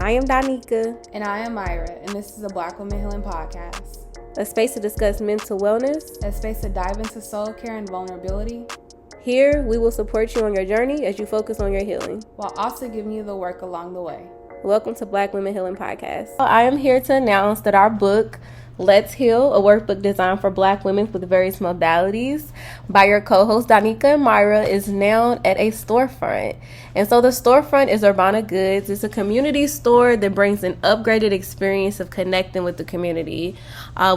I am Donika. And I am Myra, and this is a Black Women Healing Podcast. A space to discuss mental wellness. A space to dive into soul care and vulnerability. Here, we will support you on your journey as you focus on your healing, while also giving you the work along the way. Welcome to Black Women Healing Podcast. I am here to announce that our book, Let's Heal, a workbook designed for Black women with various modalities by your co-hosts Donika and Myra, is now at a storefront. And so the storefront is Urbana Goods. It's a community store that brings an upgraded experience of connecting with the community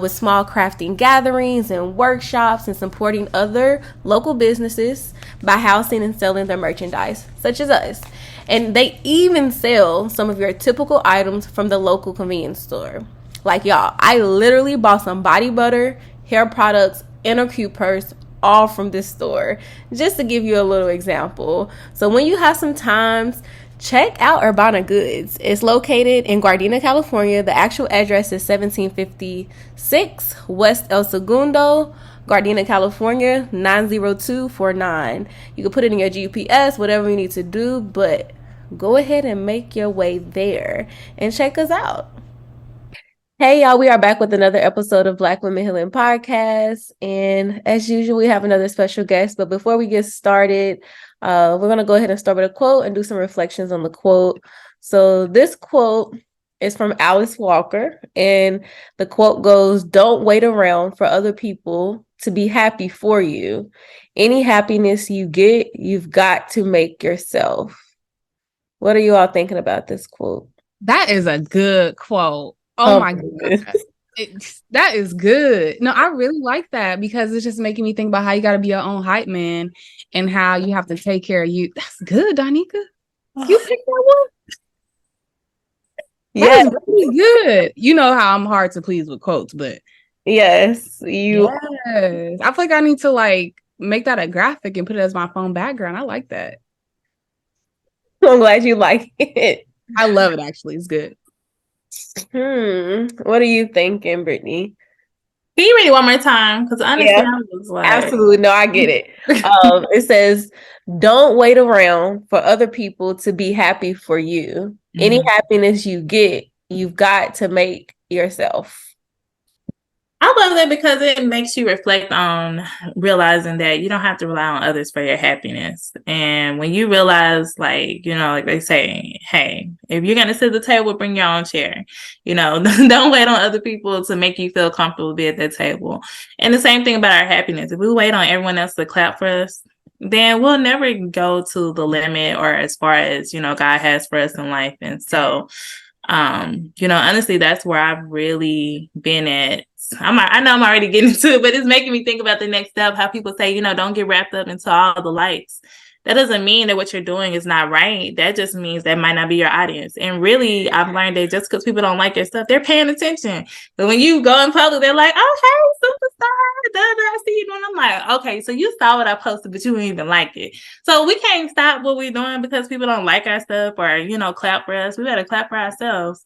with small crafting gatherings and workshops and supporting other local businesses by housing and selling their merchandise, such as us. And they even sell some of your typical items from the local convenience store. Like, y'all, I literally bought some body butter, hair products, and a cute purse, all from this store, just to give you a little example. So when you have some time, check out Urbana Goods. It's located in Gardena, California. The actual address is 1756 West El Segundo, Gardena, California, 90249. You can put it in your GPS, whatever you need to do, but go ahead and make your way there and check us out. Hey, y'all, we are back with another episode of Black Women Healing Podcast. And as usual, we have another special guest. But before we get started, we're going to go ahead and start with a quote and do some reflections on the quote. So this quote is from Alice Walker. And the quote goes, "Don't wait around for other people to be happy for you. Any happiness you get, you've got to make yourself." What are you all thinking about this quote? That is a good quote. Oh my God. That is good. No, I really like that because it's just making me think about how you got to be your own hype man and how you have to take care of you. That's good, Donika. You picked that one? Yeah, that is really good. You know how I'm hard to please with quotes, but yes, I feel like I need to make that a graphic and put it as my phone background. I like that. I'm glad you like it. I love it, actually. It's good. What are you thinking, Brittney? Can you read it one more time? Because honestly, I was like... Absolutely. No, I get it. It says, "Don't wait around for other people to be happy for you. Mm-hmm. Any happiness you get, you've got to make yourself." I love that because it makes you reflect on realizing that you don't have to rely on others for your happiness. And when you realize, like they say, hey, if you're going to sit at the table, bring your own chair. Don't wait on other people to make you feel comfortable to be at that table. And the same thing about our happiness. If we wait on everyone else to clap for us, then we'll never go to the limit or as far as, God has for us in life. And so, honestly, that's where I've really been at. I know I'm already getting to it, but it's making me think about the next step, how people say, don't get wrapped up into all the likes. That doesn't mean that what you're doing is not right. That just means that might not be your audience. And really, I've learned that just because people don't like your stuff, they're paying attention. But when you go in public, they're like, "Oh, hey, superstar, I see you doing." I'm like, okay, so you saw what I posted, but you didn't even like it. So we can't stop what we're doing because people don't like our stuff or, clap for us. We better clap for ourselves.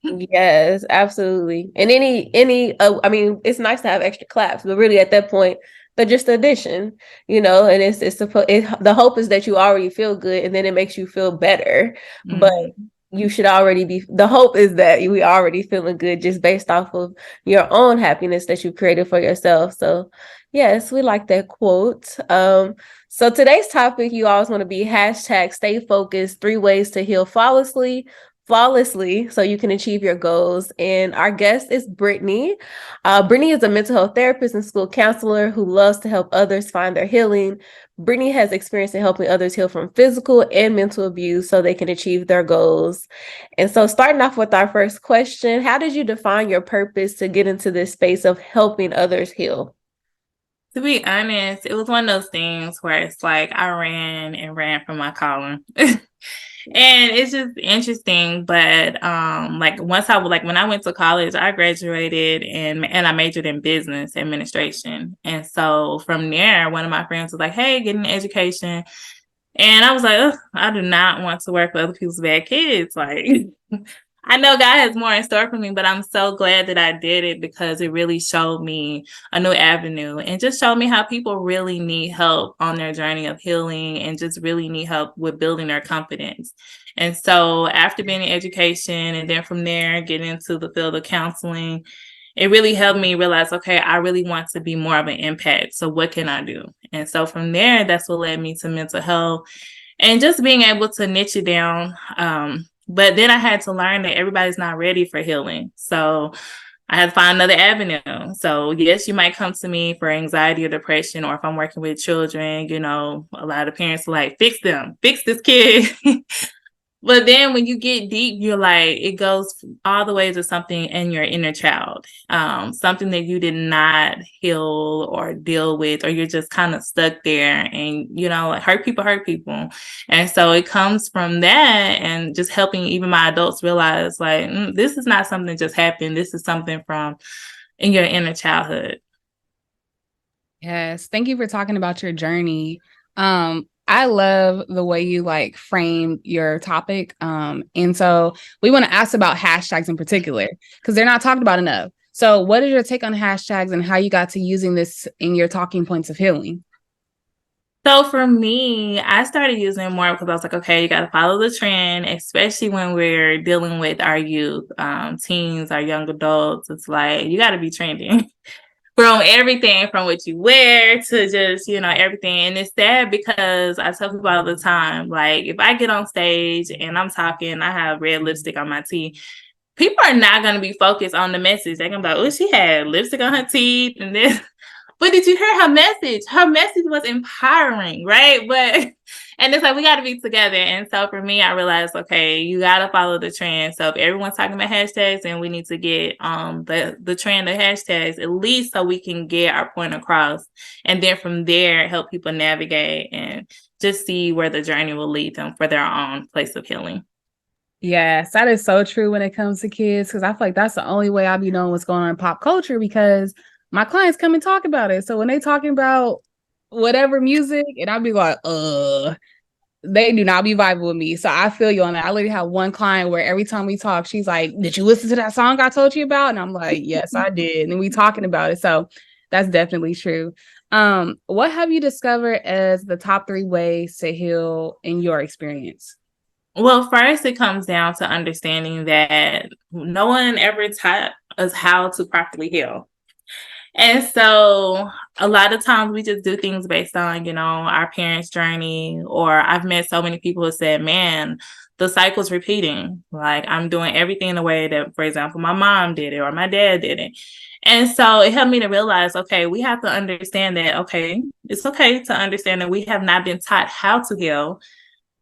Yes, absolutely. And it's nice to have extra claps, but really at that point, they're just an addition, and the hope is that you already feel good and then it makes you feel better. Mm-hmm. But you should already the hope is that we already feeling good just based off of your own happiness that you created for yourself. So yes, we like that quote. So today's topic, you always want to be #stay focused, 3 ways to heal flawlessly so you can achieve your goals. And our guest is Brittney. Brittney is a mental health therapist and school counselor who loves to help others find their healing. Brittney has experience in helping others heal from physical and mental abuse so they can achieve their goals. And so starting off with our first question, how did you define your purpose to get into this space of helping others heal? To be honest, it was one of those things where it's like I ran from my calling. And it's just interesting, but when I went to college, I graduated and I majored in business administration. And so from there, one of my friends was like, "Hey, get an education." And I was like, I do not want to work with other people's bad kids. Like, I know God has more in store for me, but I'm so glad that I did it because it really showed me a new avenue and just showed me how people really need help on their journey of healing and just really need help with building their confidence. And so after being in education and then from there getting into the field of counseling, it really helped me realize, okay, I really want to be more of an impact. So what can I do? And so from there, that's what led me to mental health and just being able to niche it down. But then I had to learn that everybody's not ready for healing. So I had to find another avenue. So yes, you might come to me for anxiety or depression, or if I'm working with children, you know, a lot of parents are like, fix them, fix this kid. But then when you get deep, you're like, it goes all the way to something in your inner child, something that you did not heal or deal with, or you're just kind of stuck there and, you know, like hurt people. And so it comes from that and just helping even my adults realize like, this is not something that just happened. This is something from in your inner childhood. Yes. Thank you for talking about your journey. I love the way you like frame your topic. And so we want to ask about hashtags in particular, because they're not talked about enough. So what is your take on hashtags and how you got to using this in your talking points of healing? So for me, I started using it more because I was like, okay, you got to follow the trend, especially when we're dealing with our youth, teens, our young adults. It's like, you got to be trending. From everything from what you wear to just, you know, everything. And it's sad because I tell people all the time, like, if I get on stage and I'm talking, I have red lipstick on my teeth, people are not going to be focused on the message. They're going to be like, oh, she had lipstick on her teeth and this. But did you hear her message? Her message was empowering, right? And it's like, we got to be together. And so for me, I realized, okay, you got to follow the trend. So if everyone's talking about hashtags, then we need to get the trend of hashtags, at least so we can get our point across. And then from there, help people navigate and just see where the journey will lead them for their own place of healing. Yes, that is so true when it comes to kids, because I feel like that's the only way I'll be knowing what's going on in pop culture, because my clients come and talk about it. So when they talking about whatever music, and I'll be like, they do not be vibing with me. So I feel you on that. I literally have one client where every time we talk, she's like, did you listen to that song I told you about? And I'm like, yes, I did. And we talking about it. So that's definitely true. What have you discovered as the top 3 ways to heal in your experience? Well, first, it comes down to understanding that no one ever taught us how to properly heal. And so a lot of times we just do things based on, you know, our parents' journey, or I've met so many people who said, man, the cycle's repeating. Like, I'm doing everything the way that, for example, my mom did it or my dad did it. And so it helped me to realize, okay, we have to understand that, okay, it's okay to understand that we have not been taught how to heal,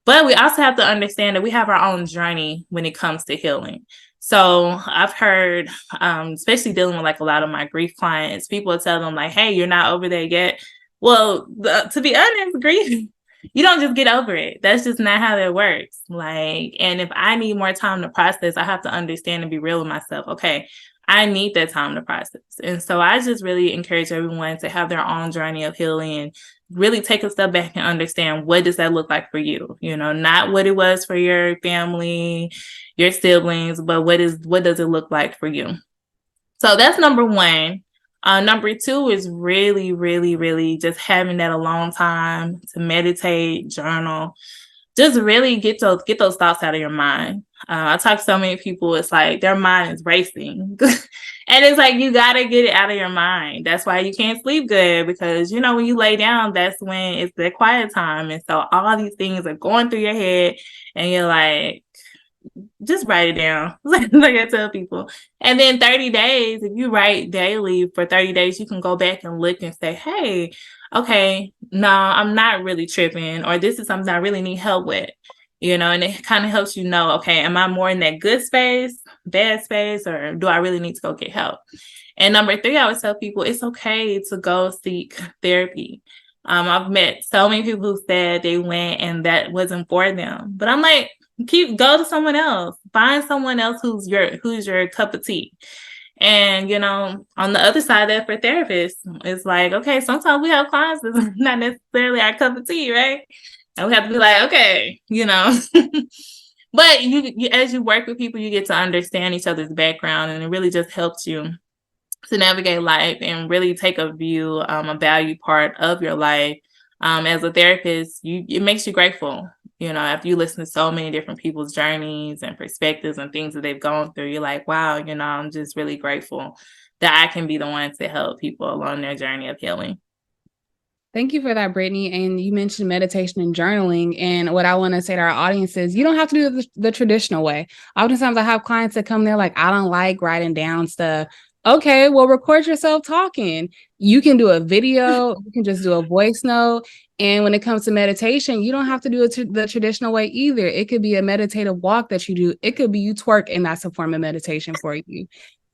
but we also have to understand that we have our own journey when it comes to healing. So I've heard, especially dealing with like a lot of my grief clients, people tell them like, hey, you're not over there yet. Well, to be honest, grief, you don't just get over it. That's just not how that works. Like, and if I need more time to process, I have to understand and be real with myself. Okay, I need that time to process. And so I just really encourage everyone to have their own journey of healing and really take a step back and understand, what does that look like for you? You know, not what it was for your family, your siblings, but what does it look like for you? So that's number 1. Number 2 is really, really, really just having that alone time to meditate, journal, just really get those thoughts out of your mind. I talk to so many people, it's like their mind is racing. And it's like, you got to get it out of your mind. That's why you can't sleep good, because, you know, when you lay down, that's when it's the quiet time. And so all these things are going through your head and you're like, just write it down. Like I tell people. And then 30 days, if you write daily for 30 days, you can go back and look and say, hey, okay, no, I'm not really tripping, or this is something I really need help with, you know, and it kind of helps you know, okay, am I more in that good space, bad space, or do I really need to go get help? And number 3, I always tell people it's okay to go seek therapy. I've met so many people who said they went and that wasn't for them, but I'm like, go to someone else, find someone else who's your cup of tea. And, you know, on the other side of that, for therapists, it's like, okay, sometimes we have clients that's not necessarily our cup of tea, right? And we have to be like, okay, you know. But you, as you work with people, you get to understand each other's background, and it really just helps you to navigate life and really take a view, a value part of your life. As a therapist, it makes you grateful. You know, after you listen to so many different people's journeys and perspectives and things that they've gone through, you're like, wow, you know, I'm just really grateful that I can be the one to help people along their journey of healing. Thank you for that, Brittney. And you mentioned meditation and journaling. And what I want to say to our audience is you don't have to do the traditional way. Oftentimes I have clients that come there like, I don't like writing down stuff. Okay, well, record yourself talking. You can do a video. You can just do a voice note. And when it comes to meditation, you don't have to do it the traditional way either. It could be a meditative walk that you do. It could be you twerk, and that's a form of meditation for you.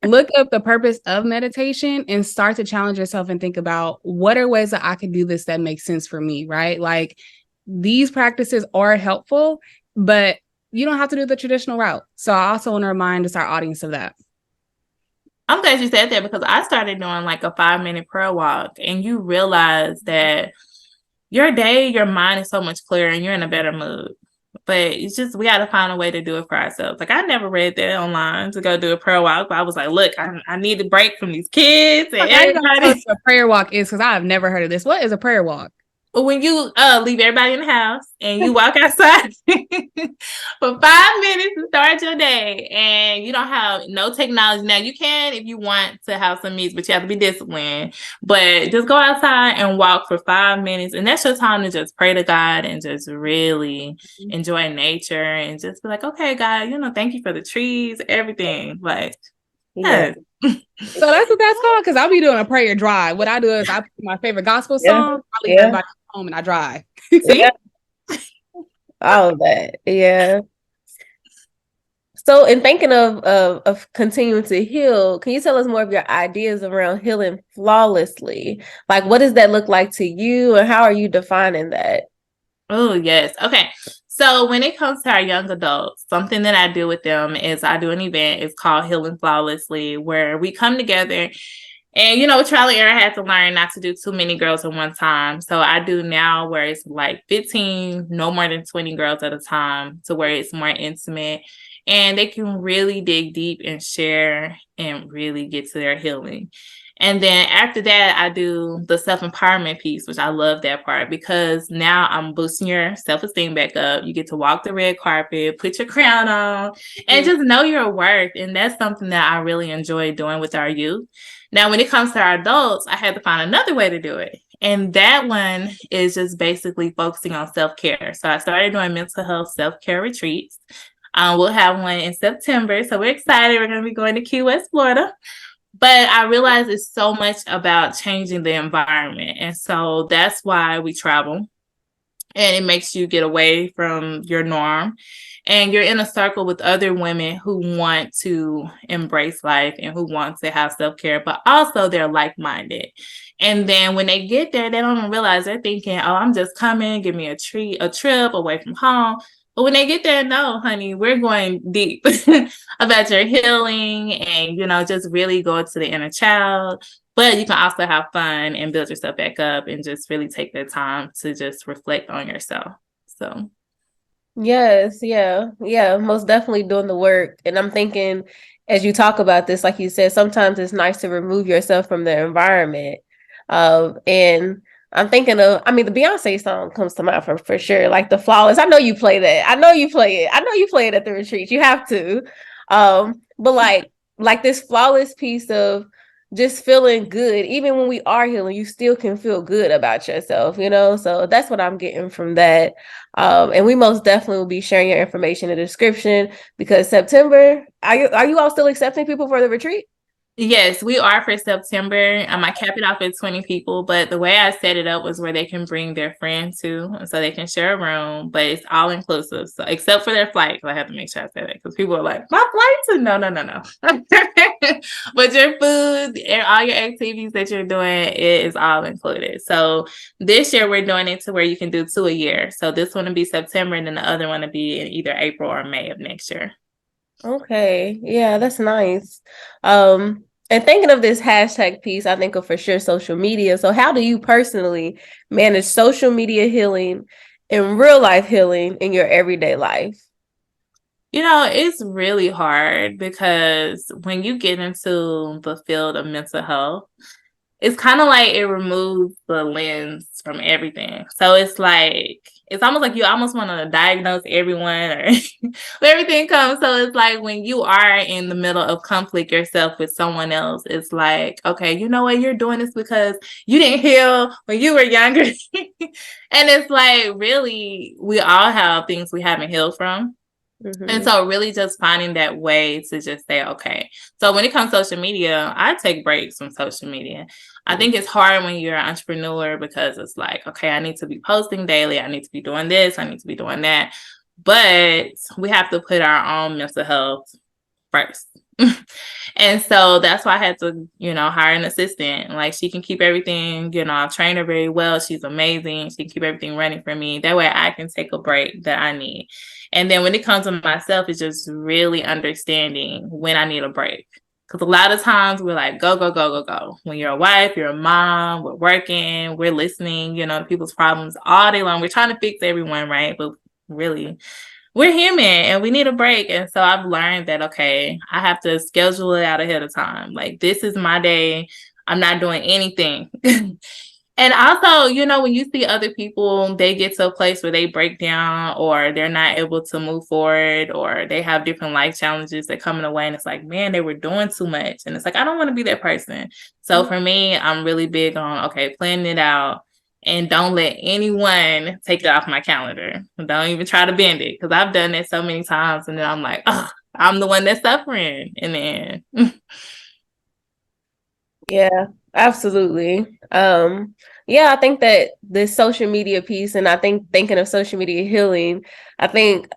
Look up the purpose of meditation and start to challenge yourself and think about what are ways that I can do this that makes sense for me, right? Like these practices are helpful, but you don't have to do the traditional route. So I also want to remind us, our audience, of that. I'm glad you said that, because I started doing like a 5-minute prayer walk, and you realize that your day, your mind is so much clearer and you're in a better mood. But it's just, we got to find a way to do it for ourselves. Like, I never read that online to go do a prayer walk, but I was like, look, I need a break from these kids and everybody. What a prayer walk is, because I have never heard of this. What is a prayer walk? When you leave everybody in the house and you walk outside for 5 minutes to start your day, and you don't have no technology. Now, you can, if you want to have some music, but you have to be disciplined. But just go outside and walk for 5 minutes, and that's your time to just pray to God and just really enjoy nature and just be like, okay, God, you know, thank you for the trees, everything. Like, yeah. So that's what that's called, because I'll be doing a prayer drive. What I do is I put my favorite gospel song, I leave everybody home and I drive. Yeah. All of that. Yeah. So in thinking of continuing to heal, can you tell us more of your ideas around healing flawlessly? Like, what does that look like to you, and how are you defining that? Oh, yes. Okay. So when it comes to our young adults, something that I do with them is I do an event. It's called Healing Flawlessly, where we come together and, you know, trial and error, I had to learn not to do too many girls at one time. So I do now where it's like 15, no more than 20 girls at a time, to where it's more intimate and they can really dig deep and share and really get to their healing. And then after that, I do the self-empowerment piece, which I love that part, because now I'm boosting your self-esteem back up. You get to walk the red carpet, put your crown on, and just know your worth. And that's something that I really enjoy doing with our youth. Now, when it comes to our adults, I had to find another way to do it. And that one is just basically focusing on self-care. So I started doing mental health self-care retreats. We'll have one in September. So we're excited. We're going to be going to Key West, Florida. But I realize it's so much about changing the environment. And so that's why we travel. And it makes you get away from your norm. And you're in a circle with other women who want to embrace life and who want to have self-care, but also they're like-minded. And then when they get there, they don't even realize, they're thinking, oh, I'm just coming, give me a trip away from home. But when they get there, no, honey, we're going deep about your healing and, you know, just really go to the inner child. But you can also have fun and build yourself back up and just really take the time to just reflect on yourself. So. Yes. Yeah. Yeah. Most definitely doing the work. And I'm thinking, as you talk about this, like you said, sometimes it's nice to remove yourself from the environment. And I'm thinking of, I mean, the Beyonce song comes to mind for sure. Like the Flawless. I know you play that. I know you play it. I know you play it at the retreat. You have to. But like this flawless piece of just feeling good, even when we are healing, you still can feel good about yourself, you know? So that's what I'm getting from that. And we most definitely will be sharing your information in the description, because September, are you all still accepting people for the retreat? Yes, we are for September. I cap it off at 20 people, but the way I set it up was where they can bring their friends too, so they can share a room, but it's all inclusive. So except for their flight, I have to make sure I say that, because people are like, my flights? No. But your food and all your activities that you're doing, it is all included. So this year we're doing it to where you can do 2 a year. So this one will be September, and then the other one will be in either April or May of next year. Okay. Yeah, that's nice. And thinking of this hashtag piece, I think of for sure social media. So how do you personally manage social media healing and real life healing in your everyday life? You know, it's really hard, because when you get into the field of mental health, it's kind of like it removes the lens from everything. So it's like it's almost like you almost want to diagnose everyone or where everything comes. So it's like when you are in the middle of conflict yourself with someone else, it's like, okay, you know what? You're doing this because you didn't heal when you were younger. And it's like, really, we all have things we haven't healed from. Mm-hmm. And so really just finding that way to just say, okay. So when it comes to social media, I take breaks from social media. I think it's hard when you're an entrepreneur because it's like, okay, I need to be posting daily. I need to be doing this. I need to be doing that. But we have to put our own mental health first. And so that's why I had to, hire an assistant. Like, she can keep everything, I've trained her very well. She's amazing. She can keep everything running for me. That way I can take a break that I need. And then when it comes to myself, it's just really understanding when I need a break. Because a lot of times we're like, go, go, go, go, go. When you're a wife, you're a mom, we're working, we're listening, to people's problems all day long. We're trying to fix everyone, right? But really, we're human and we need a break. And so I've learned that, okay, I have to schedule it out ahead of time. Like, this is my day. I'm not doing anything. And also, when you see other people, they get to a place where they break down or they're not able to move forward or they have different life challenges that come in the way. And it's like, man, they were doing too much. And it's like, I don't want to be that person. So for me, I'm really big on, okay, planning it out and don't let anyone take it off my calendar. Don't even try to bend it because I've done it so many times. And then I'm like, oh, I'm the one that's suffering in the end. Yeah, absolutely. Yeah, I think that this social media piece, and I think thinking of social media healing, I think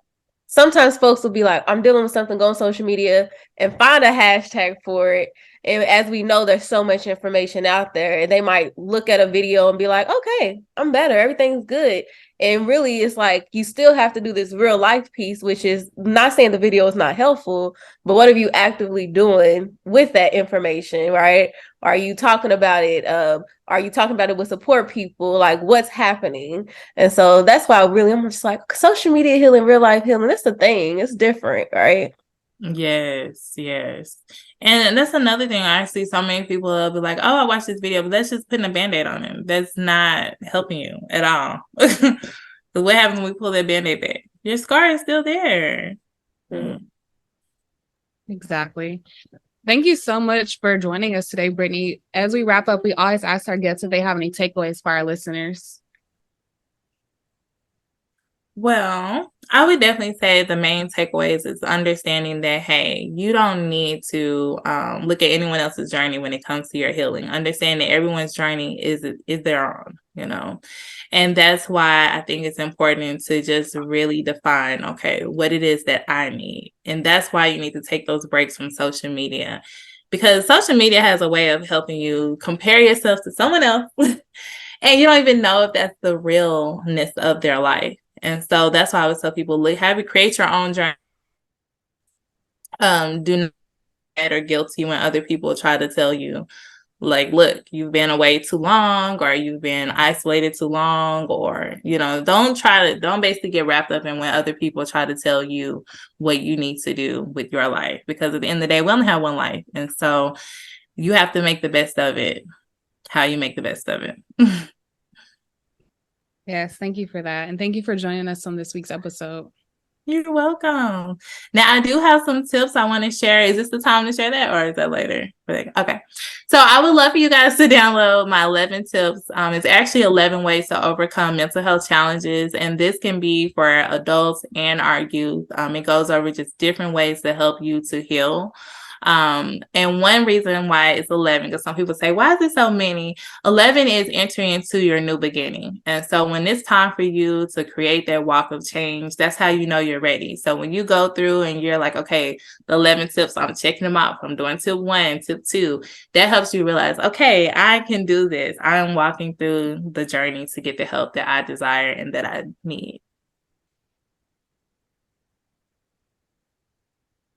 sometimes folks will be like, I'm dealing with something, go on social media and find a hashtag for it. And as we know, there's so much information out there, and they might look at a video and be like, okay, I'm better, everything's good. And really, it's like you still have to do this real life piece, which is not saying the video is not helpful, but what are you actively doing with that information, right? Are you talking about it? Are you talking about it with support people? Like, what's happening? And so that's why I'm just like, social media healing, real life healing, it's a thing. It's different, right? Yes. And that's another thing. I see so many people will be like, oh, I watched this video, but that's just putting a Band-Aid on it. That's not helping you at all. So what happens when we pull that Band-Aid back? Your scar is still there. Mm-hmm. Exactly. Thank you so much for joining us today, Brittney. As we wrap up, we always ask our guests if they have any takeaways for our listeners. Well, I would definitely say the main takeaways is understanding that, hey, you don't need to look at anyone else's journey when it comes to your healing. Understand that everyone's journey is their own, and that's why I think it's important to just really define, okay, what it is that I need. And that's why you need to take those breaks from social media, because social media has a way of helping you compare yourself to someone else and you don't even know if that's the realness of their life. And so that's why I would tell people, create your own journey. Do not get or guilty when other people try to tell you, like, look, you've been away too long, or you've been isolated too long, or, don't basically get wrapped up in when other people try to tell you what you need to do with your life. Because at the end of the day, we only have one life. And so you have to make the best of it, how you make the best of it. Yes, thank you for that. And thank you for joining us on this week's episode. You're welcome. Now, I do have some tips I want to share. Is this the time to share that, or is that later? Okay. So I would love for you guys to download my 11 tips. It's actually 11 ways to overcome mental health challenges. And this can be for adults and our youth. It goes over just different ways to help you to heal. And one reason why it's 11, because some people say, why is it so many? 11 is entering into your new beginning. And so when it's time for you to create that walk of change, that's how you know you're ready. So when you go through and you're like, okay, the 11 tips, I'm checking them out. I'm doing tip 1, tip 2. That helps you realize, okay, I can do this. I'm walking through the journey to get the help that I desire and that I need.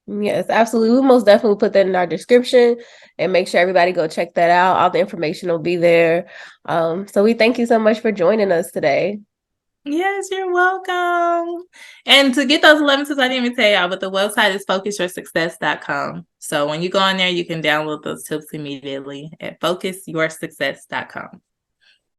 Yes, absolutely. We most definitely put that in our description and make sure everybody go check that out. All the information will be there. So we thank you so much for joining us today. Yes, you're welcome. And to get those 11 tips, I didn't even tell y'all, but the website is focusyoursuccess.com. So when you go on there, you can download those tips immediately at focusyoursuccess.com.